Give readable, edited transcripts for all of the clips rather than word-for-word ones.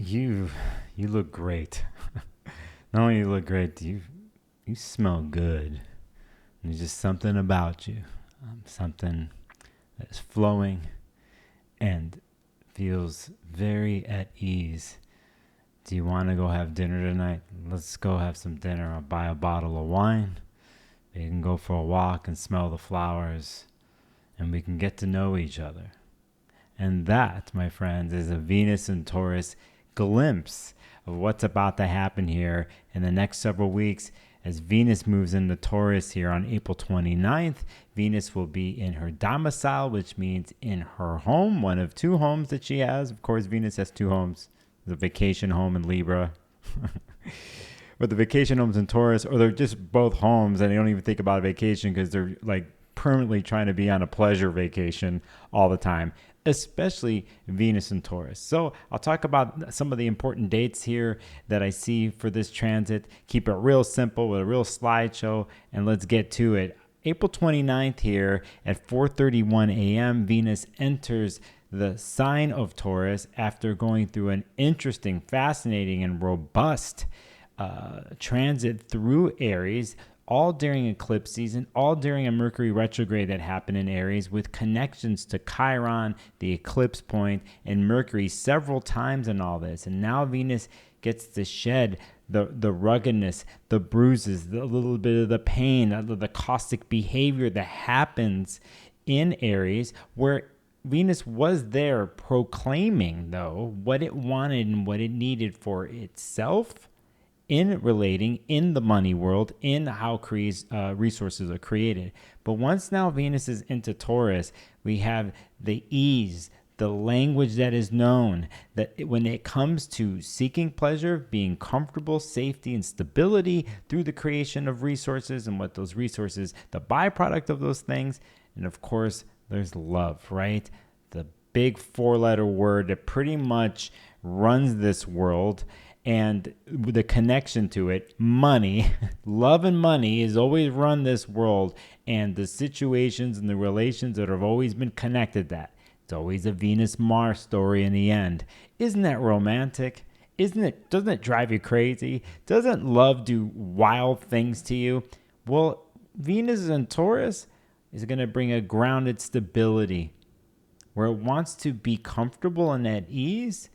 you look great. Not only you look great, you smell good. There's just something about you, something that's flowing and feels very at ease. Do you want to go have dinner tonight? Let's go have some dinner. I'll buy a bottle of wine. You can go for a walk and smell the flowers, and we can get to know each other. And that, my friends, is a Venus and Taurus glimpse of what's about to happen here in the next several weeks. As Venus moves into Taurus here on April 29th, Venus will be in her domicile, which means in her home, one of two homes that she has. Of course, Venus has two homes, the vacation home in Libra. But the vacation homes in Taurus, or they're just both homes, and they don't even think about a vacation because they're like permanently trying to be on a pleasure vacation all the time, especially Venus and Taurus. So I'll talk about some of the important dates here that I see for this transit. Keep it real simple with a real slideshow, and let's get to it. April 29th here at 4:31 a.m., Venus enters the sign of Taurus after going through an interesting, fascinating, and robust transit through Aries, all during eclipse season, all during a Mercury retrograde that happened in Aries, with connections to Chiron, the eclipse point, and Mercury several times in all this. And now Venus gets to shed the ruggedness, the bruises, a little bit of the pain, the caustic behavior that happens in Aries, where Venus was there proclaiming, though, what it wanted and what it needed for itself in relating in the money world, in how resources are created. But once now Venus is into Taurus, we have the ease, the language that is known, that when it comes to seeking pleasure, being comfortable, safety, and stability through the creation of resources, and what those resources, the byproduct of those things. And of course, there's love, right? The big four-letter word that pretty much runs this world. And the connection to it, money, love and money has always run this world, and the situations and the relations that have always been connected that. It's always a Venus-Mars story in the end. Isn't that romantic? Doesn't it drive you crazy? Doesn't love do wild things to you? Well, Venus in Taurus is going to bring a grounded stability where it wants to be comfortable and at ease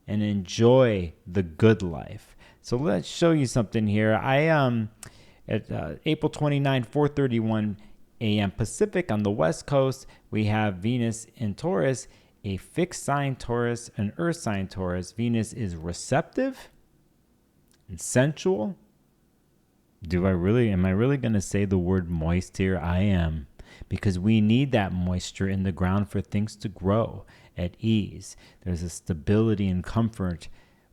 and enjoy the good life. So let's show you something here. At April 29, 4:31 a.m. Pacific on the West Coast, we have Venus in Taurus, a fixed sign Taurus, an earth sign Taurus. Venus is receptive and sensual. Am I really going to say the word moist here? I am, because we need that moisture in the ground for things to grow at ease. There's a stability and comfort,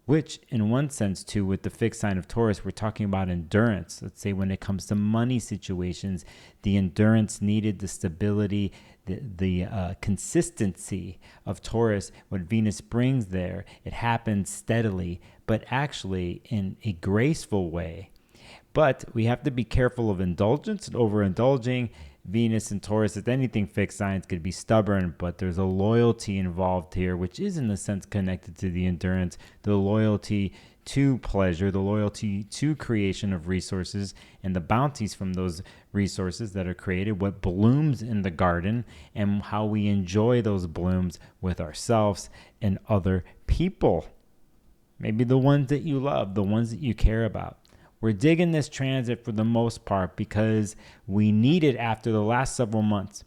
which in one sense too, with the fixed sign of Taurus, we're talking about endurance. Let's say when it comes to money situations, the endurance needed, the stability, the consistency of Taurus, what Venus brings there, it happens steadily, but actually in a graceful way. But we have to be careful of indulgence and overindulging. Venus and Taurus, if anything, fixed signs could be stubborn, but there's a loyalty involved here, which is in a sense connected to the endurance, the loyalty to pleasure, the loyalty to creation of resources, and the bounties from those resources that are created, what blooms in the garden, and how we enjoy those blooms with ourselves and other people. Maybe the ones that you love, the ones that you care about. We're digging this transit for the most part because we need it after the last several months.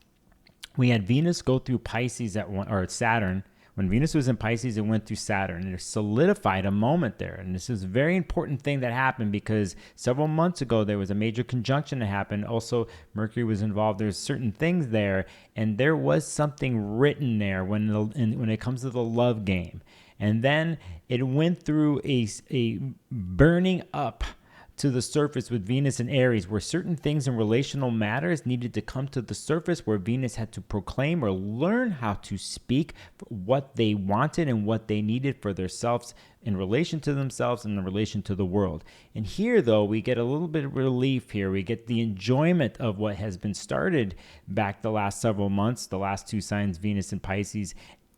We had Venus go through Pisces or Saturn. When Venus was in Pisces, it went through Saturn, and it solidified a moment there. And this is a very important thing that happened because several months ago, there was a major conjunction that happened. Also, Mercury was involved. There's certain things there, and there was something written there when it comes to the love game. And then it went through a burning up to the surface with Venus and Aries, where certain things in relational matters needed to come to the surface, where Venus had to proclaim or learn how to speak what they wanted and what they needed for themselves in relation to themselves and in relation to the world. And here, though, we get a little bit of relief here. We get the enjoyment of what has been started back the last several months, the last two signs, Venus and Pisces,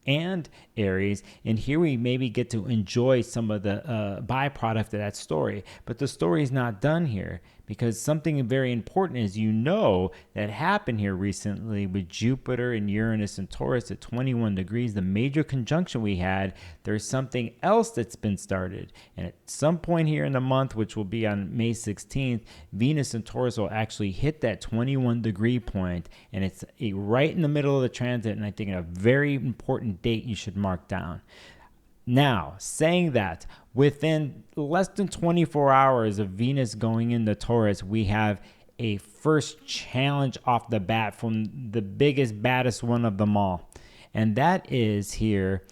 and Aries. And here we maybe get to enjoy some of the byproduct of that story. But the story is not done here, because something very important is, that happened here recently with Jupiter and Uranus and Taurus at 21 degrees, the major conjunction we had. There's something else that's been started. And at some point here in the month, which will be on May 16th, Venus and Taurus will actually hit that 21 degree point, and it's right in the middle of the transit, and I think a very important date you should mark down. Now, saying that, within less than 24 hours of Venus going into Taurus, we have a first challenge off the bat from the biggest, baddest one of them all. And that is here,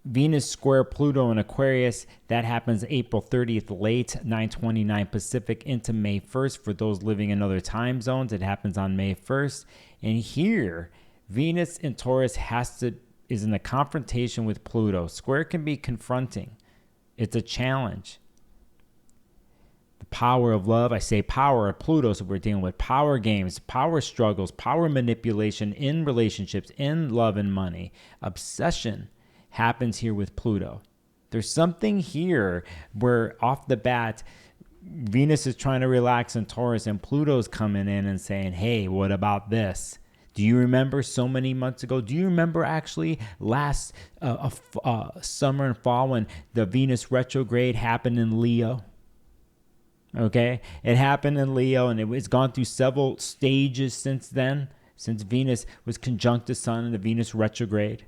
Venus square Pluto in Aquarius. That happens April 30th, late 9:29 Pacific into May 1st. For those living in other time zones, it happens on May 1st. And here, Venus in Taurus is in a confrontation with Pluto. Square can be confronting. It's a challenge. The power of love, I say power of Pluto, so we're dealing with power games, power struggles, power manipulation in relationships, in love and money. Obsession happens here with Pluto. There's something here where off the bat, Venus is trying to relax in Taurus, and Pluto's coming in and saying, hey, what about this? Do you remember so many months ago? Do you remember actually last summer and fall when the Venus retrograde happened in Leo? Okay, it happened in Leo, and it's gone through several stages since then, since Venus was conjunct the Sun in the Venus retrograde.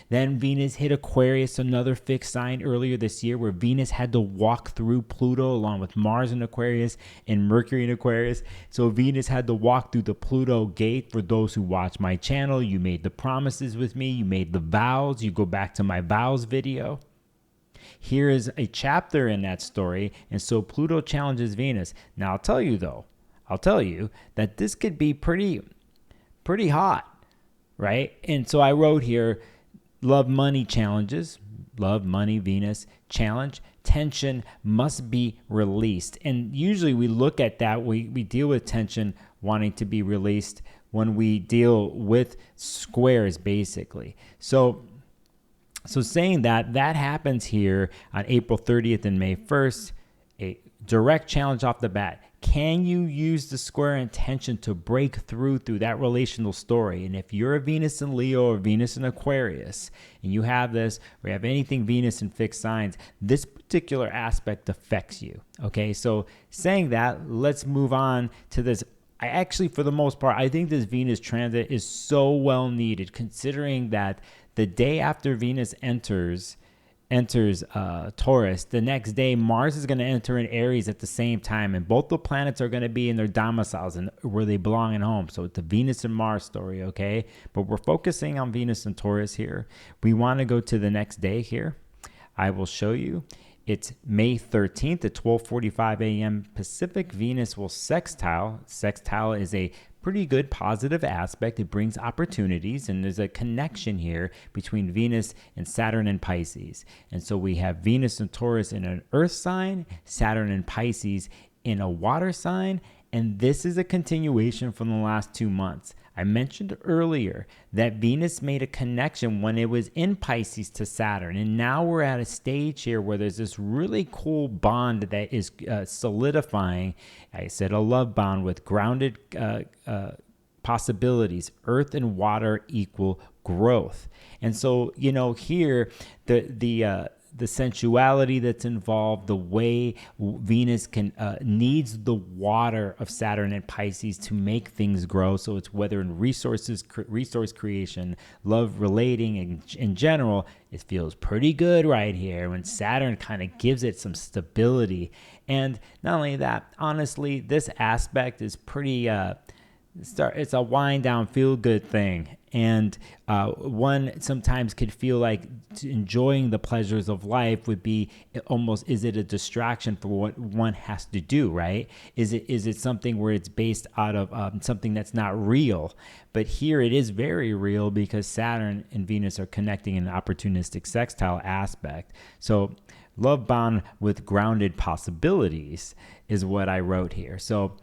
Then Venus hit Aquarius, another fixed sign earlier this year, where Venus had to walk through Pluto along with Mars in Aquarius and Mercury in Aquarius. So Venus had to walk through the Pluto gate. For those who watch my channel, you made the promises with me, you made the vows, you go back to my vows video. Here is a chapter in that story, and so Pluto challenges Venus. Now I'll tell you that this could be pretty hot, right? And so I wrote here, love money challenges, love money Venus challenge, tension must be released. And usually we look at that, we deal with tension wanting to be released when we deal with squares, basically. So saying that happens here on April 30th and May 1st, a direct challenge off the bat. Can you use the square intention to break through that relational story? And if you're a Venus in Leo or Venus in Aquarius, and you have this, or you have anything Venus in fixed signs, this particular aspect affects you. Okay, so saying that, let's move on to this. I actually, for the most part, I think this Venus transit is so well needed, considering that the day after Venus enters Taurus, the next day Mars is going to enter in Aries at the same time, and both the planets are going to be in their domiciles and where they belong at home. So it's a Venus and Mars story, okay? But we're focusing on Venus and Taurus here. We want to go to the next day here. I will show you. It's May 13th at 12:45 a.m. Pacific. Venus will sextile. Sextile is a pretty good positive aspect. It brings opportunities, and there's a connection here between Venus and Saturn and Pisces. And so we have Venus and Taurus in an earth sign, Saturn and Pisces in a water sign, and this is a continuation from the last 2 months. I mentioned earlier that Venus made a connection when it was in Pisces to Saturn, and now we're at a stage here where there's this really cool bond that is solidifying. I said a love bond with grounded possibilities. Earth and water equal growth. And so, here the sensuality that's involved, the way Venus needs the water of Saturn and Pisces to make things grow. So it's whether in resource creation, love relating, in general, it feels pretty good right here when Saturn kind of gives it some stability. And not only that, honestly, this aspect is pretty it's a wind down, feel good thing. And one sometimes could feel like enjoying the pleasures of life would be almost, is it a distraction for what one has to do, right? Is it something where it's based out of something that's not real? But here it is very real because Saturn and Venus are connecting in an opportunistic sextile aspect. So love bound with grounded possibilities is what I wrote here. So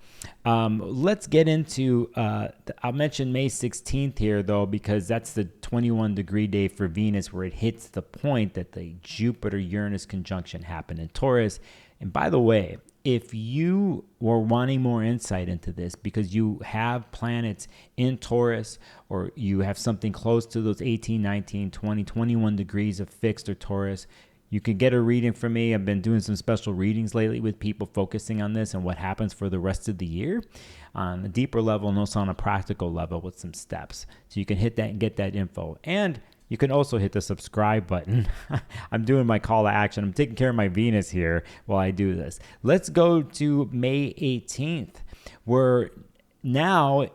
Let's get into, I'll mention May 16th here, though, because that's the 21-degree day for Venus, where it hits the point that the Jupiter-Uranus conjunction happened in Taurus. And by the way, if you were wanting more insight into this because you have planets in Taurus, or you have something close to those 18, 19, 20, 21 degrees of fixed or Taurus, you can get a reading from me. I've been doing some special readings lately with people focusing on this and what happens for the rest of the year on a deeper level and also on a practical level with some steps. So you can hit that and get that info. And you can also hit the subscribe button. I'm doing my call to action. I'm taking care of my Venus here while I do this. Let's go to May 18th, where now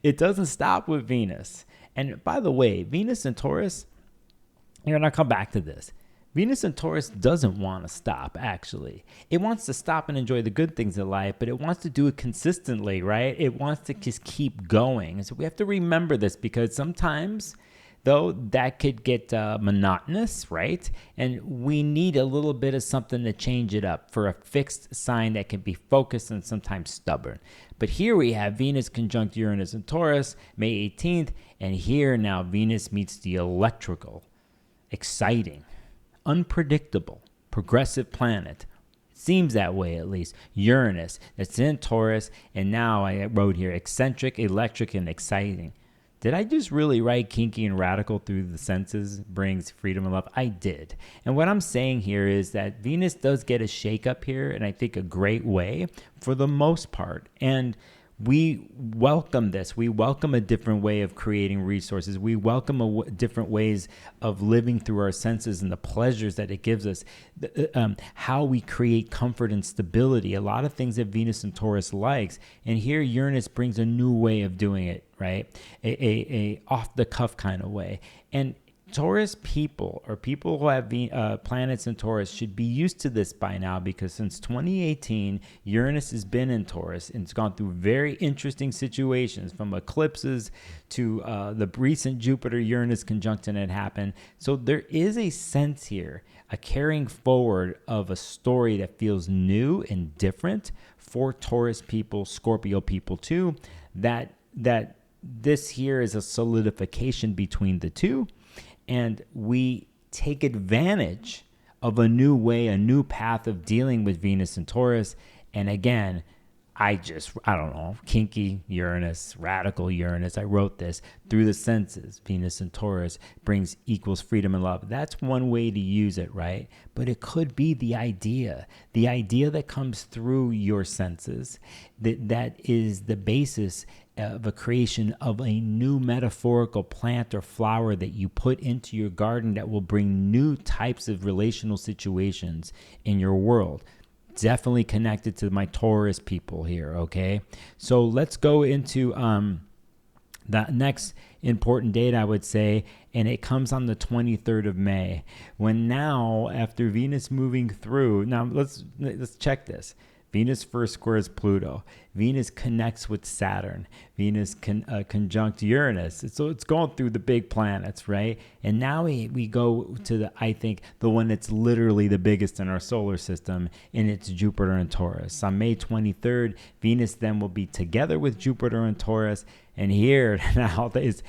it doesn't stop with Venus. And by the way, Venus and Taurus, here, and I'll come back to this. Venus in Taurus doesn't want to stop, actually. It wants to stop and enjoy the good things in life, but it wants to do it consistently, right? It wants to just keep going. And so we have to remember this, because sometimes, though, that could get monotonous, right? And we need a little bit of something to change it up for a fixed sign that can be focused and sometimes stubborn. But here we have Venus conjunct Uranus in Taurus, May 18th, and here now Venus meets the electrical, exciting, unpredictable, progressive planet. It seems that way, at least. Uranus, that's in Taurus, and now I wrote here, eccentric, electric, and exciting. Did I just really write kinky and radical through the senses brings freedom and love? I did. And what I'm saying here is that Venus does get a shakeup here, and I think a great way for the most part. And we welcome this. We welcome a different way of creating resources. We welcome different ways of living through our senses and the pleasures that it gives us, how we create comfort and stability, a lot of things that Venus and Taurus likes. And here Uranus brings a new way of doing it, right? A off-the-cuff kind of way. And Taurus people, or people who have planets in Taurus, should be used to this by now, because since 2018, Uranus has been in Taurus and it's gone through very interesting situations, from eclipses to the recent Jupiter-Uranus conjunction that happened. So there is a sense here, a carrying forward of a story that feels new and different for Taurus people, Scorpio people too, that this here is a solidification between the two. And we take advantage of a new way, a new path of dealing with Venus and Taurus. And again, I don't know, kinky Uranus, radical Uranus. I wrote this through the senses. Venus and Taurus equals freedom and love. That's one way to use it, right? But it could be the idea that comes through your senses, that is the basis of a creation of a new metaphorical plant or flower that you put into your garden that will bring new types of relational situations in your world. Definitely connected to my Taurus people here, okay? So let's go into the next important date, I would say, and it comes on the 23rd of May, when now, after Venus moving through, now let's check this. Venus first squares Pluto. Venus connects with Saturn. Venus conjunct Uranus. So it's going through the big planets, right? And now we go to I think the one that's literally the biggest in our solar system, and it's Jupiter and Taurus. On May 23rd, Venus then will be together with Jupiter and Taurus. And here now is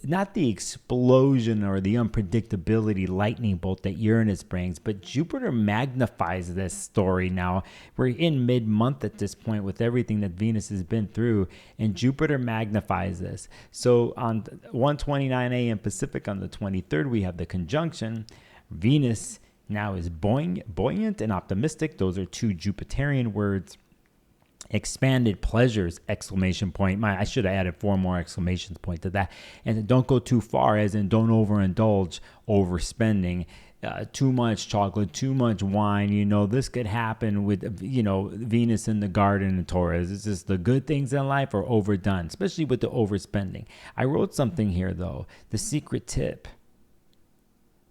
not the explosion or the unpredictability lightning bolt that Uranus brings, but Jupiter magnifies this story now. We're in mid-month at this point with everything that Venus has been through, and Jupiter magnifies this. So on 1:29 a.m. Pacific on the 23rd, we have the conjunction. Venus now is buoyant and optimistic. Those are two Jupiterian words. Expanded pleasures, exclamation point. I should have added 4 more exclamation points to that. And don't go too far, as in don't overindulge, overspending, too much chocolate, too much wine. This could happen with, Venus in the garden and Taurus. It's just the good things in life are overdone, especially with the overspending. I wrote something here, though. The secret tip.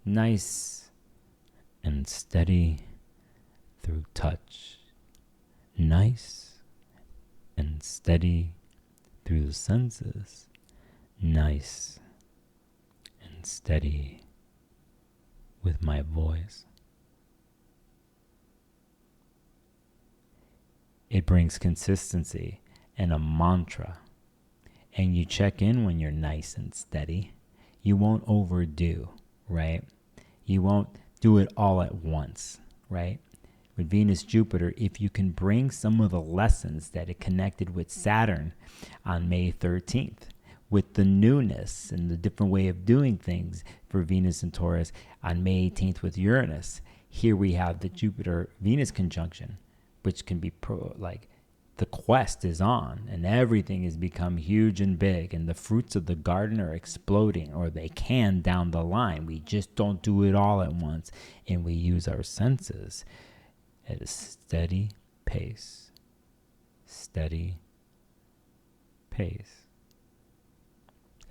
Nice and steady through touch. Nice and steady through the senses. Nice and steady with my voice. It brings consistency and a mantra. And you check in when you're nice and steady. You won't overdo, right? You won't do it all at once, right? With Venus, Jupiter, if you can bring some of the lessons that it connected with Saturn on May 13th, with the newness and the different way of doing things for Venus and Taurus on May 18th with Uranus, here we have the Jupiter-Venus conjunction, which can be the quest is on and everything has become huge and big and the fruits of the garden are exploding, or they can down the line. We just don't do it all at once, and we use our senses at a steady pace. Steady pace.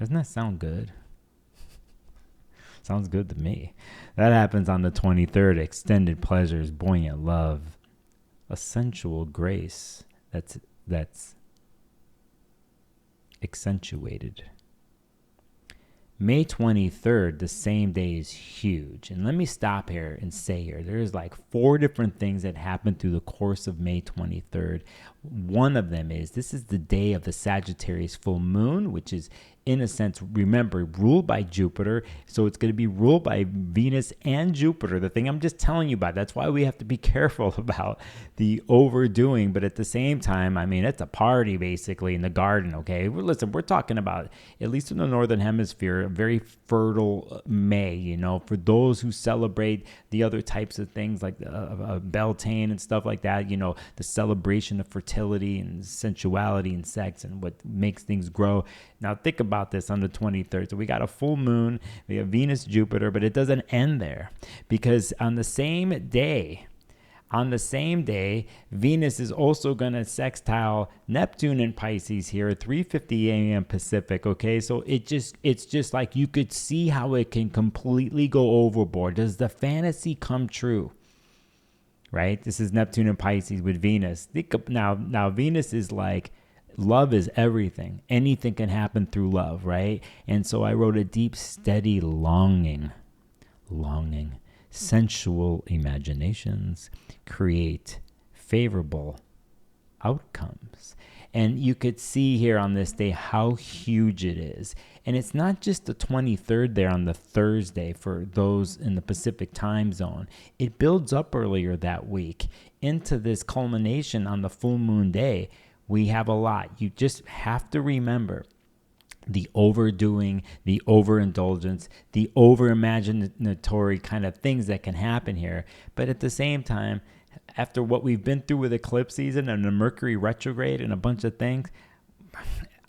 Doesn't that sound good? Sounds good to me. That happens on the 23rd. Extended pleasures, buoyant love, a sensual grace that's accentuated. May 23rd, the same day, is huge. And let me stop here and say here, there's like 4 different things that happen through the course of May 23rd. One of them is, this is the day of the Sagittarius full moon, which is, in a sense, remember, ruled by Jupiter. So it's going to be ruled by Venus and Jupiter, the thing I'm just telling you about. That's why we have to be careful about the overdoing. But at the same time, I mean, it's a party basically in the garden, okay? Listen, we're talking about, at least in the Northern Hemisphere, a very fertile May, you know, for those who celebrate the other types of things like Beltane and stuff like that, you know, the celebration of fertility and sensuality and sex and what makes things grow. Now think about this on the 23rd. So we got a full moon, we have Venus, Jupiter, but it doesn't end there, because on the same day, Venus is also going to sextile Neptune in Pisces here at 3:50 a.m. Pacific, okay? So it's just like you could see how it can completely go overboard. Does the fantasy come true? Right? This is Neptune and Pisces with Venus. Now Venus is like, love is everything. Anything can happen through love, right? And so I wrote a deep, steady longing. Sensual imaginations create favorable outcomes. And you could see here on this day how huge it is. And it's not just the 23rd there on the Thursday for those in the Pacific time zone. It builds up earlier that week into this culmination on the full moon day. We have a lot. You just have to remember the overdoing, the overindulgence, the over-imaginatory kind of things that can happen here. But at the same time, after what we've been through with eclipse season and the Mercury retrograde and a bunch of things,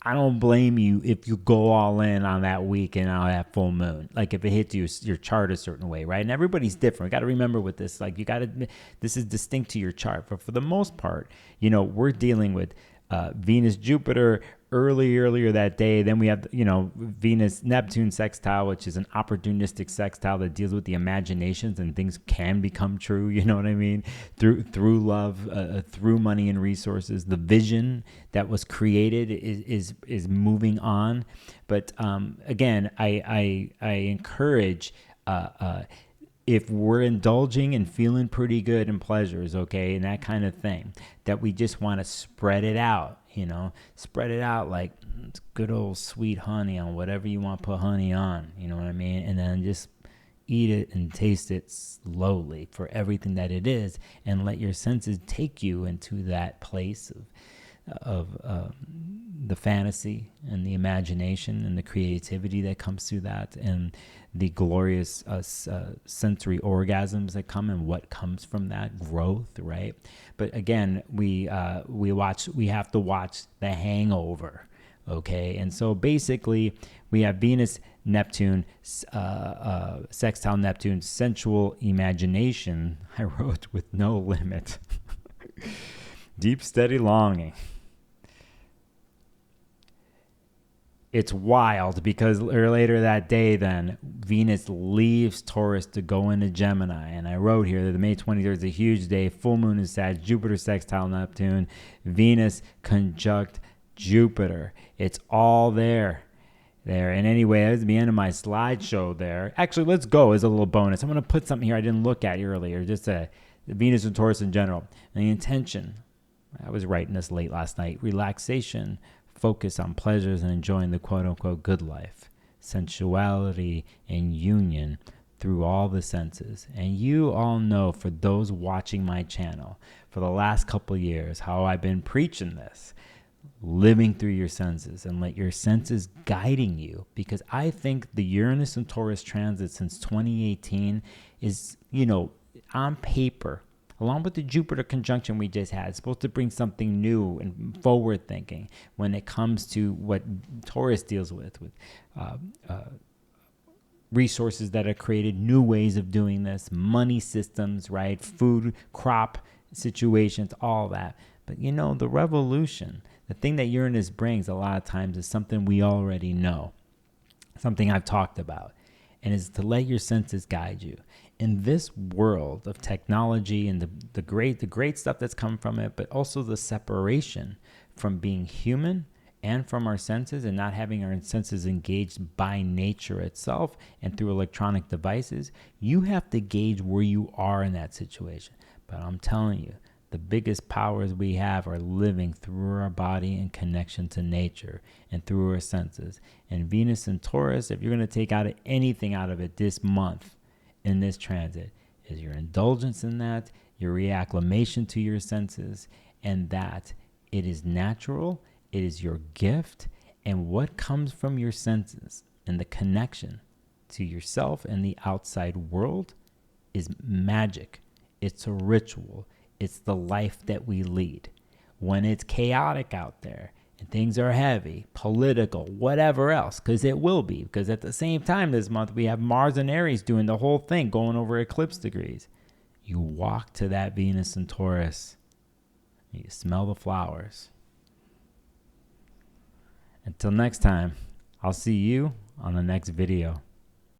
I don't blame you if you go all in on that week and on that full moon. Like if it hits your chart a certain way, right? And everybody's different. We got to remember with this, like this is distinct to your chart. But for the most part, you know, we're dealing with Venus, Jupiter earlier that day. Then we have, you know, Venus, Neptune sextile, which is an opportunistic sextile that deals with the imaginations and things can become true. You know what I mean? Through love, through money and resources. The vision that was created is moving on. But again, I encourage if we're indulging and feeling pretty good in pleasures, okay, and that kind of thing, that we just want to spread it out, you know, spread it out like it's good old sweet honey on whatever you want to put honey on, you know what I mean? And then just eat it and taste it slowly for everything that it is, and let your senses take you into that place of the fantasy and the imagination and the creativity that comes through that, and the glorious sensory orgasms that come and what comes from that growth, right? But again, we have to watch The Hangover, okay? And so basically, we have Venus, Neptune, sextile Neptune, sensual imagination. I wrote with no limit. Deep, steady longing. It's wild because later that day, then, Venus leaves Taurus to go into Gemini. And I wrote here that the May 23rd is a huge day. Full moon is Sag, Jupiter sextile Neptune, Venus conjunct Jupiter. It's all there. And anyway, that's the end of my slideshow there. Actually, let's go as a little bonus. I'm going to put something here I didn't look at earlier, just Venus and Taurus in general. And the intention I was writing this late last night. Relaxation, focus on pleasures and enjoying the quote-unquote good life. Sensuality and union through all the senses. And you all know, for those watching my channel for the last couple years, how I've been preaching this. Living through your senses, and let your senses guiding you, because I think the Uranus and Taurus transit since 2018 is, on paper, along with the Jupiter conjunction we just had, supposed to bring something new and forward thinking when it comes to what Taurus deals with resources that are created, new ways of doing this, money systems, right? Food, crop situations, all that. But the revolution, the thing that Uranus brings a lot of times is something we already know, something I've talked about, and is to let your senses guide you. In this world of technology and the great stuff that's come from it, but also the separation from being human and from our senses, and not having our senses engaged by nature itself and through electronic devices, you have to gauge where you are in that situation. But I'm telling you, the biggest powers we have are living through our body in connection to nature and through our senses. And Venus and Taurus, if you're going to take out anything out of it this month in this transit, is your indulgence in that, your reacclimation to your senses, and that it is natural, it is your gift, and what comes from your senses and the connection to yourself and the outside world is magic. It's a ritual. It's the life that we lead. When it's chaotic out there and things are heavy, political, whatever else, because it will be, because at the same time this month we have Mars and Aries doing the whole thing, going over eclipse degrees. You walk to that Venus and Taurus, and you smell the flowers. Until next time, I'll see you on the next video.